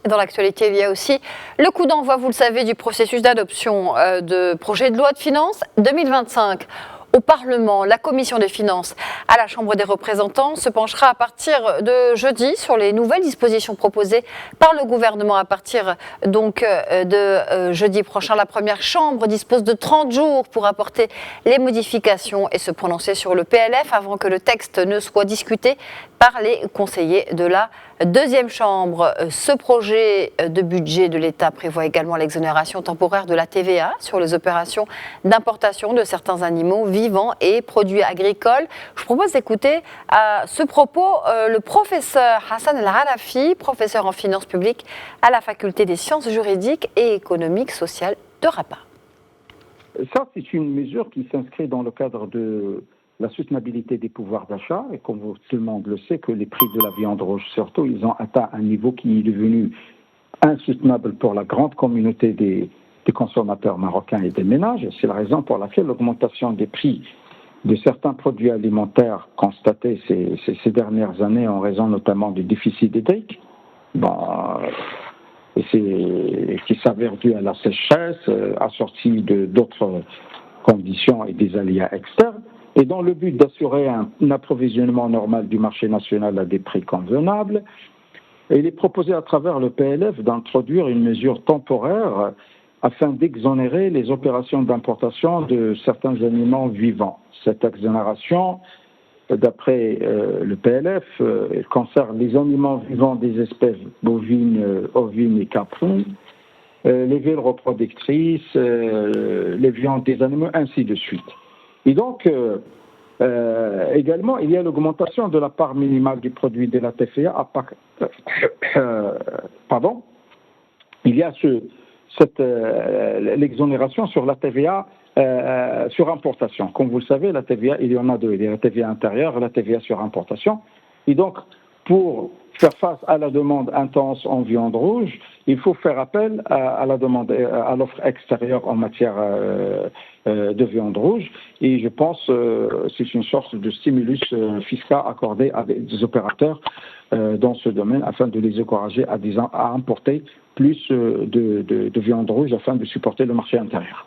Dans l'actualité, il y a aussi le coup d'envoi, vous le savez, du processus d'adoption de projet de loi de finances 2025. Au Parlement, la Commission des finances à la Chambre des représentants se penchera à partir de jeudi sur les nouvelles dispositions proposées par le gouvernement. À partir donc de jeudi prochain, la première chambre dispose de 30 jours pour apporter les modifications et se prononcer sur le PLF avant que le texte ne soit discuté par les conseillers de la deuxième chambre. Ce projet de budget de l'État prévoit également l'exonération temporaire de la TVA sur les opérations d'importation de certains animaux vivants et produits agricoles. Je propose d'écouter à ce propos le professeur Hassan El Harafi, professeur en finances publiques à la faculté des sciences juridiques et économiques sociales de Rabat. Ça, c'est une mesure qui s'inscrit dans le cadre de la soutenabilité des pouvoirs d'achat, et comme tout le monde le sait, que les prix de la viande rouge, surtout, ils ont atteint un niveau qui est devenu insoutenable pour la grande communauté des consommateurs marocains et des ménages. C'est la raison pour laquelle l'augmentation des prix de certains produits alimentaires constatés ces dernières années en raison notamment du déficit hydrique, qui s'avère dû à la sécheresse, assortie d'autres conditions et des aléas externes, et dans le but d'assurer un approvisionnement normal du marché national à des prix convenables. Et il est proposé à travers le PLF d'introduire une mesure temporaire afin d'exonérer les opérations d'importation de certains aliments vivants. Cette exonération, d'après le PLF, concerne les aliments vivants des espèces bovines, ovines et caprines, les viandes reproductrices, les viandes des animaux, ainsi de suite. Et donc, également, il y a l'augmentation de la part minimale du produit de la TVA il y a l'exonération sur la TVA sur importation. Comme vous le savez, la TVA, il y en a deux. Il y a la TVA intérieure et la TVA sur importation. Et donc, pour faire face à la demande intense en viande rouge, il faut faire appel à la demande, à l'offre extérieure en matière de viande rouge. Et je pense que c'est une sorte de stimulus fiscal accordé à des opérateurs dans ce domaine afin de les encourager à importer plus de viande rouge afin de supporter le marché intérieur.